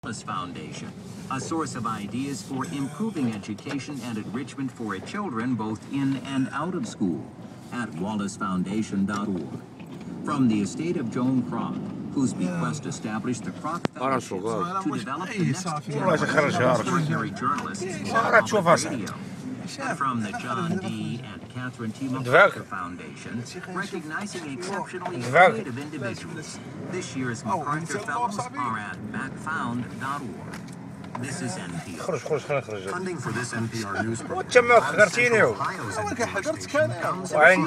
Foundation, a source of ideas for improving education and enrichment for children both in and out of school at wallacefoundation.org. From the estate of Joan Kroc, whose bequest established the Kroc Fellowship to develop the next generation of ordinary journalists on radio. And from the John D. and Catherine T. MacArthur Foundation, recognizing exceptionally creative individuals. This year's MacArthur Fellows are at backfound.org. This is NPR. Funding for this NPR news program Ohio's education comes from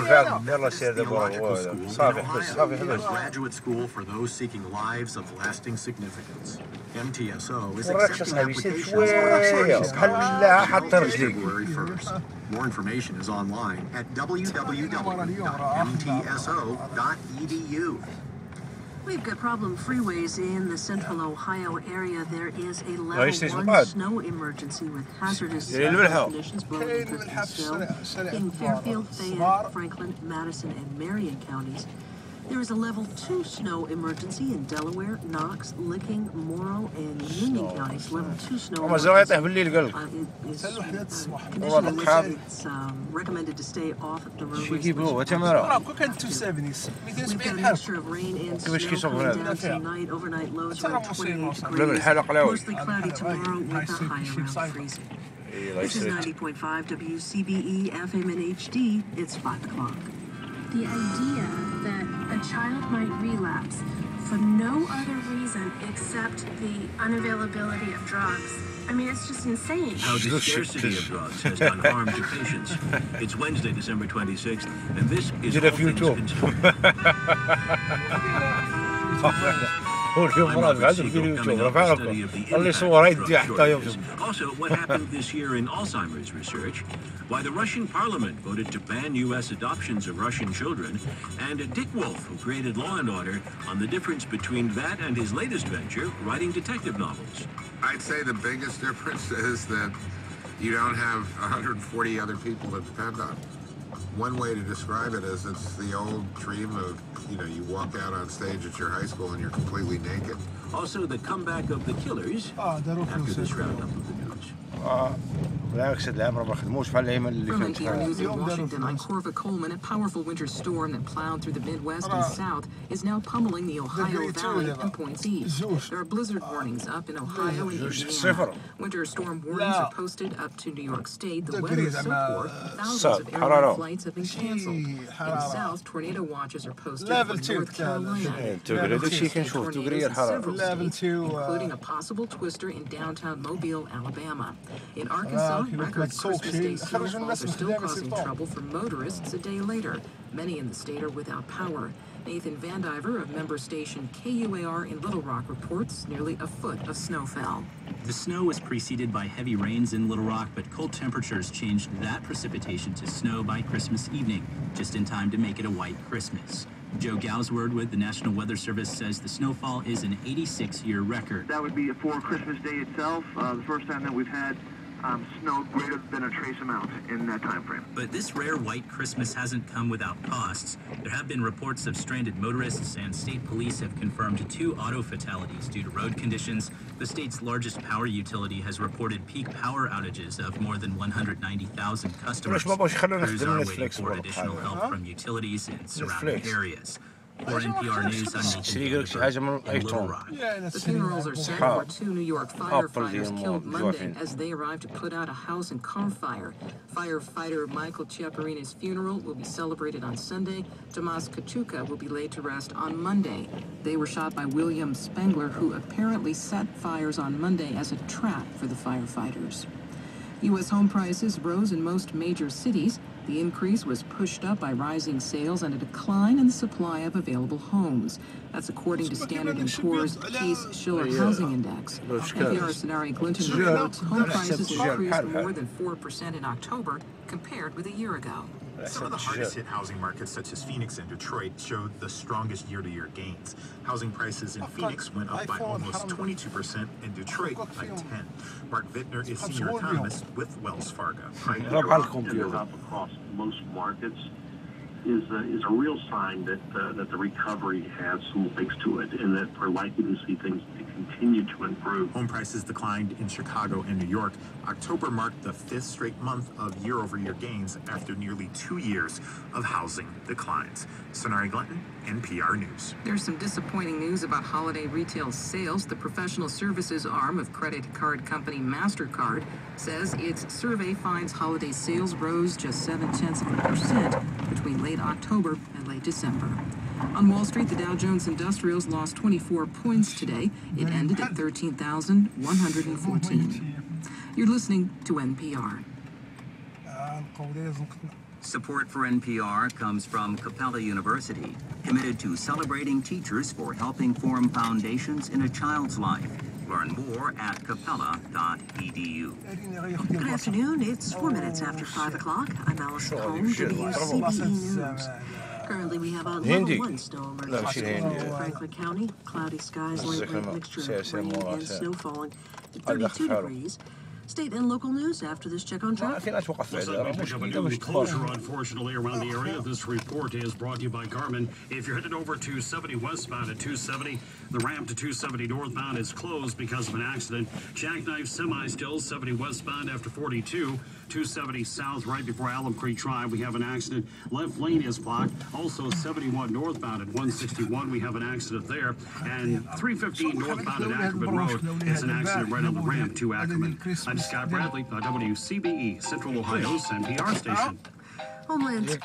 the graduate school for those seeking lives of lasting significance. MTSO is accepting applications for February 1st. More information is online at www.mtso.edu. We've got problem freeways in the central Ohio area. There is a level 1 snow emergency with hazardous conditions blowing drifting snow in Fairfield, Fayette, Franklin, Madison, and Marion counties. There is a level 2 snow emergency in Delaware, Knox, Licking, Morrow, and Union counties. Level 2 snow emergency it's recommended to stay off the roadways. We've got a mixture of rain and snow coming down tonight. Overnight lows around 28 degrees. Mostly cloudy tomorrow with a high around freezing. This is 90.5 WCBE FM and HD. It's 5 o'clock. The idea that a child might relapse for no other reason except the unavailability of drugs. I mean, it's just insane. How the scarcity of drugs has done harm to patients. It's Wednesday, December 26th, and this is All Things Considered. Also, what happened this year in Alzheimer's research, why the Russian parliament voted to ban U.S. adoptions of Russian children, and Dick Wolf, who created Law and Order, on the difference between that and his latest venture, writing detective novels. I'd say the biggest difference is that you don't have 140 other people to depend on. One way to describe it is it's the old dream of, you walk out on stage at your high school and you're completely naked. Also, the comeback of the Killers after this roundup of the news. From NPR News in Washington, I'm Corva Coleman. A powerful winter storm that plowed through the Midwest and South is now pummeling the Ohio Valley and points east. There are blizzard warnings up in Ohio and Indiana. Winter storm warnings are posted up to New York State. The weather is so poor, thousands of airline flights have been canceled. In the South, tornado watches are posted for North Carolina. Tornadoes in several states, including a possible twister in downtown Mobile, Alabama. In Arkansas, record Christmas Day snowfalls are still causing trouble for motorists a day later. Many in the state are without power. Nathan Vandiver of member station KUAR in Little Rock reports nearly a foot of snow fell. The snow was preceded by heavy rains in Little Rock, but cold temperatures changed that precipitation to snow by Christmas evening, just in time to make it a white Christmas. Joe Gausward with the National Weather Service says the snowfall is an 86-year record. That would be for Christmas Day itself, the first time that we've had snow greater than a trace amount in that time frame. But this rare white Christmas hasn't come without costs. There have been reports of stranded motorists, and state police have confirmed 2 auto fatalities due to road conditions. The state's largest power utility has reported peak power outages of more than 190,000 customers. Crews are waiting for additional help from utilities in surrounding areas. For NPR News, I'm in Little Rock. The funerals are set for 2 New York firefighters killed Monday as they arrived to put out a house and car fire. Firefighter Michael Chiapparini's funeral will be celebrated on Sunday. Tomas Kachuka will be laid to rest on Monday. They were shot by William Spengler, who apparently set fires on Monday as a trap for the firefighters. U.S. home prices rose in most major cities. The increase was pushed up by rising sales and a decline in the supply of available homes. That's according to Standard & Poor's Case-Shiller Housing Index. NPR's Sonari Glinton reports home prices increased more than 4% in October compared with a year ago. Some of the hardest hit housing markets, such as Phoenix and Detroit, showed the strongest year-to-year gains. Housing prices in Phoenix went up by almost 22%, and Detroit by 10%. Mark Vittner is senior economist with Wells Fargo. It's up across most markets. is a real sign that that the recovery has some legs to it, and that we're likely to see things continue to improve. Home prices declined in Chicago and New York. October marked the 5th straight month of year-over-year gains after nearly 2 years of housing declines. Sonari Glenton, NPR News. There's some disappointing news about holiday retail sales. The professional services arm of credit card company MasterCard says its survey finds holiday sales rose just 0.7% between late October and late December. On Wall Street, the Dow Jones Industrials lost 24 points today. It ended at 13,114. You're listening to NPR. Support for NPR comes from Capella University, committed to celebrating teachers for helping form foundations in a child's life. Learn more at capella.edu. Good afternoon. It's 4 minutes after 5 o'clock. I'm Allison Holmes, WCBE News. Currently, we have a level 1 snow emergency in Franklin County. Cloudy skies, light rain, mixture of rain and snow falling at 32 degrees. State and local news after this check on traffic. Looks like we pick up a new closure, unfortunately, around the area. This report is brought to you by Garmin. If you're headed over to 70 westbound at 270, the ramp to 270 northbound is closed because of an accident. Jackknife semi still 70 westbound after 42. 270 south right before Alum Creek Drive. We have an accident. Left lane is blocked. Also 71 northbound at 161. We have an accident there. And 315 northbound at Ackerman Road. It's an accident right on the ramp to Ackerman. I'm Scott Bradley, WCBE, Central Ohio's NPR station. Homeland.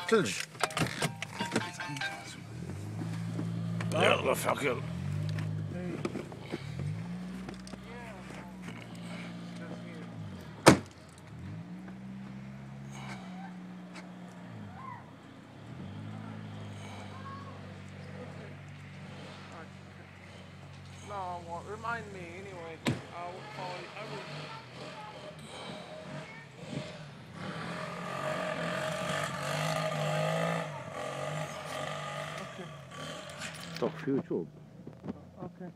No, remind me anyway. I'll call you. Talk future. Okay.